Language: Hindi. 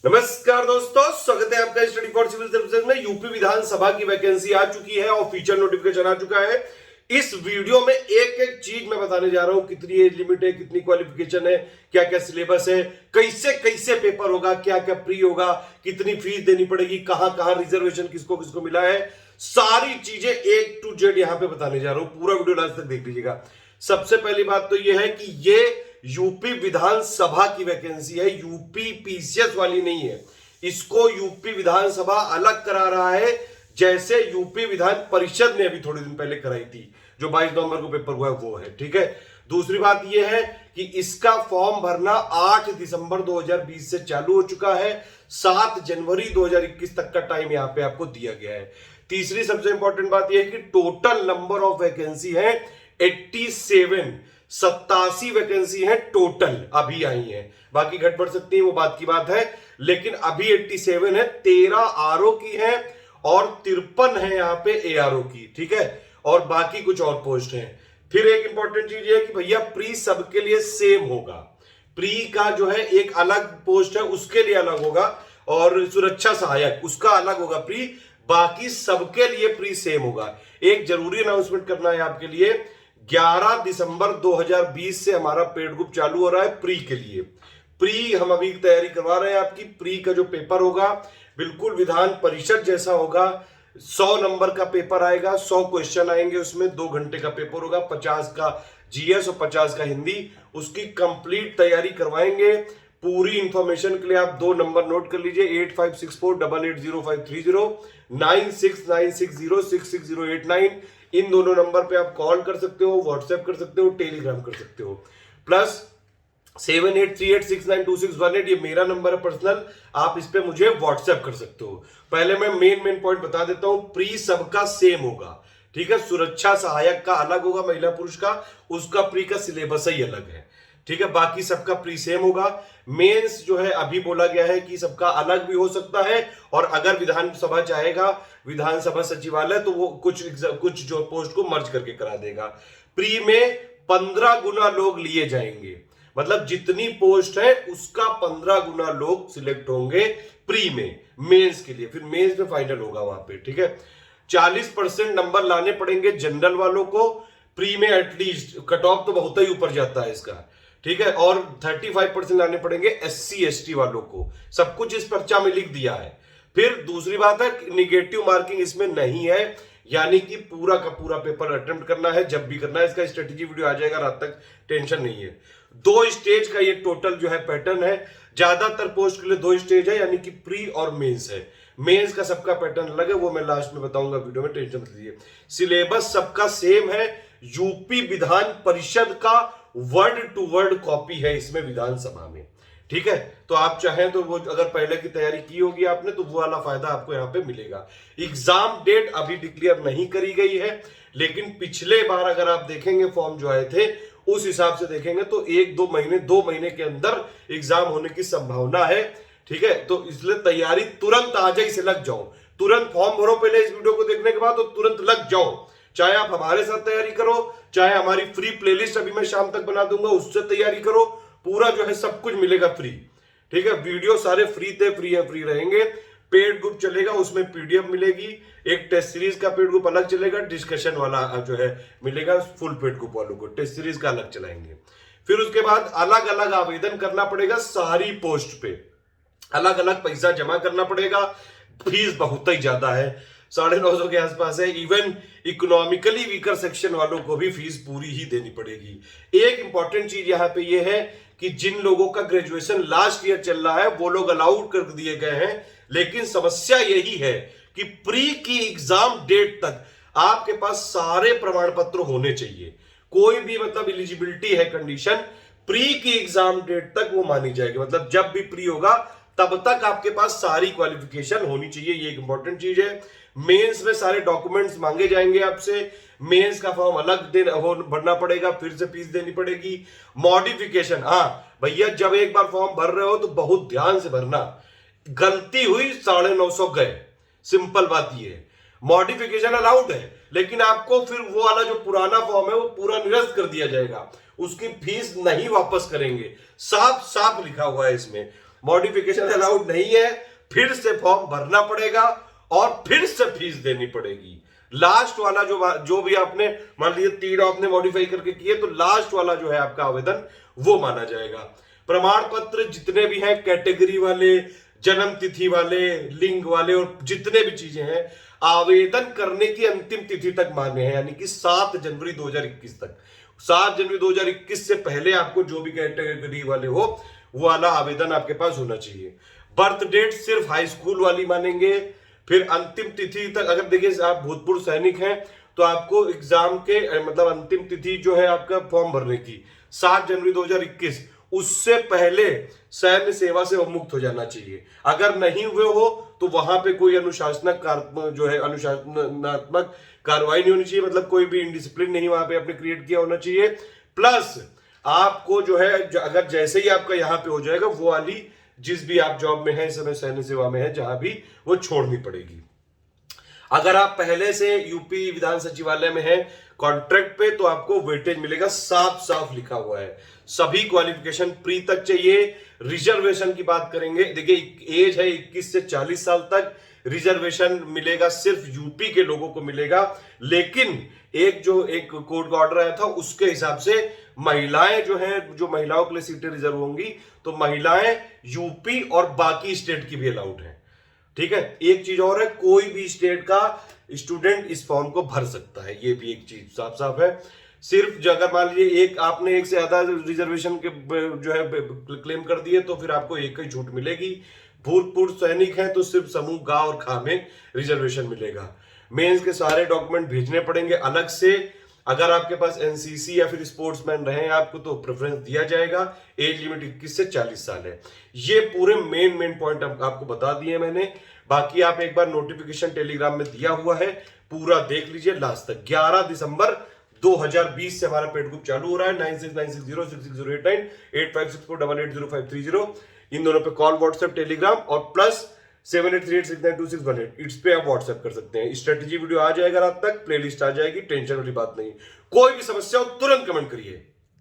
नमस्कार दोस्तों, स्वागत है आपका स्टडी फॉर सिविल सर्विसेज में। यूपी विधानसभा की वैकेंसी आ चुकी है, ऑफिशियल नोटिफिकेशन आ चुका है। इस वीडियो में एक एक चीज मैं बताने जा रहा हूं, कितनी एज लिमिट है, कितनी क्वालिफिकेशन है, क्या क्या सिलेबस है, कैसे कैसे पेपर होगा, क्या क्या प्री होगा, कितनी फीस देनी पड़ेगी, कहां कहां रिजर्वेशन किसको किसको मिला है, सारी चीजें एक टू जेड यहां पे बताने जा रहा हूं। पूरा वीडियो लास्ट तक देख लीजिएगा। सबसे पहली बात तो यह है कि ये यूपी विधानसभा की वैकेंसी है, यूपी पीसीएस वाली नहीं है। इसको यूपी विधानसभा अलग करा रहा है, जैसे यूपी विधान परिषद ने अभी थोड़े दिन पहले कराई थी, जो 22 नवंबर को पेपर हुआ है वो है। ठीक है। दूसरी बात यह है कि इसका फॉर्म भरना 8 दिसंबर 2020 से चालू हो चुका है, 7 जनवरी 2021 तक का टाइम यहां पे आपको दिया गया है। तीसरी सबसे इंपॉर्टेंट बात यह है कि टोटल नंबर ऑफ वैकेंसी है 87 वैकेंसी है टोटल अभी आई है। बाकी घट बढ़ सकती है, वो बात की बात है, लेकिन अभी 87 है। 13 आरओ की है और 53 है यहाँ पे एआरओ की। ठीक है। और बाकी कुछ और पोस्ट हैं। फिर एक इंपॉर्टेंट चीज है कि भैया प्री सबके लिए सेम होगा। प्री का जो है एक अलग पोस्ट है, उसके लिए अलग होगा, और सुरक्षा सहायक उसका अलग होगा प्री। बाकी सबके लिए प्री सेम होगा। एक जरूरी अनाउंसमेंट करना है आपके लिए, 11 दिसंबर 2020 से हमारा पेड ग्रुप चालू हो रहा है प्री के लिए। प्री हम अभी तैयारी करवा रहे हैं आपकी। प्री का जो पेपर होगा बिल्कुल विधान परिषद जैसा होगा। 100 नंबर का पेपर आएगा, 100 क्वेश्चन आएंगे, उसमें 2 घंटे का पेपर होगा, 50 का जीएस और 50 का हिंदी। उसकी कंप्लीट तैयारी करवाएंगे। पूरी इंफॉर्मेशन के लिए आप 2 नंबर नोट कर लीजिए, 8564880530, 9696066089। इन दोनों नंबर पे आप कॉल कर सकते हो, व्हाट्सएप कर सकते हो, टेलीग्राम कर सकते हो। प्लस 7838692618, ये मेरा नंबर है पर्सनल, आप इस पे मुझे व्हाट्सएप कर सकते हो। पहले मैं मेन पॉइंट बता देता हूं। प्री सबका सेम होगा। ठीक है। सुरक्षा सहायक का अलग होगा, महिला पुरुष का, उसका प्री का सिलेबस ही अलग है। ठीक है। बाकी सबका प्री सेम होगा। मेंस जो है अभी बोला गया है कि सबका अलग भी हो सकता है, और अगर विधानसभा चाहेगा, विधानसभा सचिवालय, तो वो कुछ जो पोस्ट को मर्ज करके करा देगा। प्री में 15 गुना लोग लिए जाएंगे, मतलब जितनी पोस्ट है उसका 15 गुना लोग सिलेक्ट होंगे प्री में, मेंस के लिए। फिर मेंस में फाइनल होगा वहां पे। ठीक है। 40% नंबर लाने पड़ेंगे जनरल वालों को प्री में, एटलीस्ट। कट ऑफ तो बहुत ही ऊपर जाता है इसका। ठीक है। और 35% लाने पड़ेंगे एससी एसटी वालों को। सब कुछ इस पर्चा में लिख दिया है। फिर दूसरी बात है, निगेटिव मार्किंग इसमें नहीं है, यानी कि पूरा का पूरा पेपर अटेम्प्ट करना है जब भी करना है। इसका स्ट्रेटेजी वीडियो आ जाएगा रात तक, टेंशन नहीं है। 2 स्टेज का ये टोटल जो है पैटर्न है। ज्यादातर पोस्ट के लिए 2 स्टेज है, यानी कि प्री और मेंस है। मेंस का सबका पैटर्न अलग है, वो मैं लास्ट में बताऊंगा वीडियो में, टेंशन मत लीजिए। सिलेबस सबका सेम है। यूपी विधान परिषद का वर्ड टू वर्ड कॉपी है इसमें विधानसभा में। ठीक है। तो आप चाहें तो वो, अगर पहले की तैयारी की होगी आपने, तो वो वाला फायदा आपको यहां पे मिलेगा। एग्जाम डेट अभी डिक्लेयर नहीं करी गई है, लेकिन पिछले बार अगर आप देखेंगे फॉर्म जो आए थे, उस हिसाब से देखेंगे तो 2 महीने के अंदर एग्जाम होने की संभावना है। ठीक है। तो इसलिए तैयारी तुरंत आज ही से लग जाओ। तुरंत फॉर्म भरो पहले इस वीडियो को देखने के बाद, तो तुरंत लग जाओ। चाहे आप हमारे साथ तैयारी करो, चाहे हमारी फ्री प्लेलिस्ट अभी मैं शाम तक बना दूंगा, उससे तैयारी करो। पूरा जो है सब कुछ मिलेगा फ्री। ठीक है। वीडियो सारे फ्री रहेंगे। पेड ग्रुप चलेगा, उसमें पीडीएफ मिलेगी। एक टेस्ट सीरीज का पेड ग्रुप अलग चलेगा, डिस्कशन वाला जो है मिलेगा फुल पेड ग्रुप वालों को। टेस्ट सीरीज का अलग चलाएंगे। फिर उसके बाद अलग अलग आवेदन करना पड़ेगा, सारी पोस्ट पे अलग अलग पैसा जमा करना पड़ेगा। फीस बहुत ही ज्यादा है, 950 के आसपास है। इवन इकोनॉमिकली वीकर सेक्शन वालों को भी फीस पूरी ही देनी पड़ेगी। एक इंपॉर्टेंट चीज यहां पे ये है कि जिन लोगों का ग्रेजुएशन लास्ट ईयर चल रहा है वो लोग अलाउड कर दिए गए हैं, लेकिन समस्या यही है कि प्री की एग्जाम डेट तक आपके पास सारे प्रमाण पत्र होने चाहिए। कोई भी मतलब एलिजिबिलिटी है कंडीशन, प्री की एग्जाम डेट तक वो मानी जाएगी। मतलब जब भी प्री होगा तब तक आपके पास सारी क्वालिफिकेशन होनी चाहिए। ये एक इंपॉर्टेंट चीज है। मेंस में सारे डॉक्यूमेंट्स मांगे जाएंगे आपसे। मेंस का फॉर्म अलग भरना पड़ेगा, फिर से फीस देनी पड़ेगी। मॉडिफिकेशन, हाँ भैया, जब एक बार फॉर्म भर रहे हो तो बहुत ध्यान से भरना। गलती हुई 950 गए, सिंपल बात ये है। मॉडिफिकेशन अलाउड है, लेकिन आपको फिर वो वाला जो पुराना फॉर्म है वो पूरा निरस्त कर दिया जाएगा, उसकी फीस नहीं वापस करेंगे। साफ साफ लिखा हुआ है इसमें। मॉडिफिकेशन अलाउड नहीं है, फिर से फॉर्म भरना पड़ेगा और फिर से फीस देनी पड़ेगी। लास्ट वाला जो भी आपने मान लीजिए 3 आपने मॉडिफाई करके किए तो लास्ट वाला जो है आपका आवेदन वो माना जाएगा। प्रमाण पत्र जितने भी हैं, कैटेगरी वाले, जन्म तिथि वाले, लिंग वाले और जितने भी चीजें हैं, आवेदन करने की अंतिम तिथि तक मान्य है, यानी कि 7 जनवरी 2021 तक। 7 जनवरी 2021 से पहले आपको जो भी कैटेगरी वाले हो वो वाला आवेदन आपके पास होना चाहिए। बर्थ डेट सिर्फ हाई स्कूल वाली मानेंगे। फिर अंतिम तिथि तक, अगर देखिए आप भूतपूर्व सैनिक हैं तो आपको एग्जाम के मतलब अंतिम तिथि जो है आपका फॉर्म भरने की 7 जनवरी 2021, उससे पहले सैन्य सेवा से मुक्त हो जाना चाहिए। अगर नहीं हुए हो तो वहां पे कोई अनुशासनात्मक कार्रवाई नहीं होनी चाहिए, मतलब कोई भी इनडिसिप्लिन नहीं वहां पे आपने क्रिएट किया होना चाहिए। प्लस आपको जो है अगर जैसे ही आपका यहां पे हो जाएगा वो वाली जिस भी आप जॉब में है इस समय सैन्य सेवा में है जहां भी, वो छोड़नी पड़ेगी। अगर आप पहले से यूपी विधान सचिवालय में हैं कॉन्ट्रैक्ट पे तो आपको वेटेज मिलेगा, साफ साफ लिखा हुआ है। सभी क्वालिफिकेशन प्री तक चाहिए। रिजर्वेशन की बात करेंगे, देखिए एज है 21 से 40 साल तक, रिजर्वेशन मिलेगा सिर्फ यूपी के लोगों को मिलेगा। लेकिन एक कोर्ट का ऑर्डर आया था उसके हिसाब से महिलाएं जो हैं, जो महिलाओं के लिए सीटें रिजर्व होंगी तो महिलाएं यूपी और बाकी स्टेट की भी अलाउड है। ठीक है, एक चीज और है, कोई भी स्टेट का स्टूडेंट इस फॉर्म को भर सकता है, ये भी एक चीज साफ साफ है। सिर्फ अगर मान लीजिए आपने एक से ज्यादा रिजर्वेशन के जो है क्लेम कर दिए तो फिर आपको एक ही छूट मिलेगी। भूतपूर्व सैनिक हैं तो सिर्फ समूह गा और खा में रिजर्वेशन मिलेगा। मेंस के सारे डॉक्यूमेंट भेजने पड़ेंगे अलग से। अगर आपके पास एनसीसी या फिर स्पोर्ट्समैन रहे आपको तो प्रेफरेंस दिया जाएगा। एज लिमिट 21 से 40 साल है। ये पूरे मेन पॉइंट आपको बता दिए मैंने। बाकी आप एक बार नोटिफिकेशन टेलीग्राम में दिया हुआ है, पूरा देख लीजिए लास्ट तक। 11 दिसंबर 2020 से हमारा पेड ग्रुप चालू हो रहा है। 9696066089 8564880530। इन दोनों पे कॉल, व्हाट्सएप, टेलीग्राम और प्लस 7838692618 इस पे आप व्हाट्सएप कर सकते हैं। स्ट्रेटेजी वीडियो आ जाएगा रात तक, प्लेलिस्ट आ जाएगी, टेंशन वाली बात नहीं। कोई भी समस्या हो तुरंत कमेंट करिए।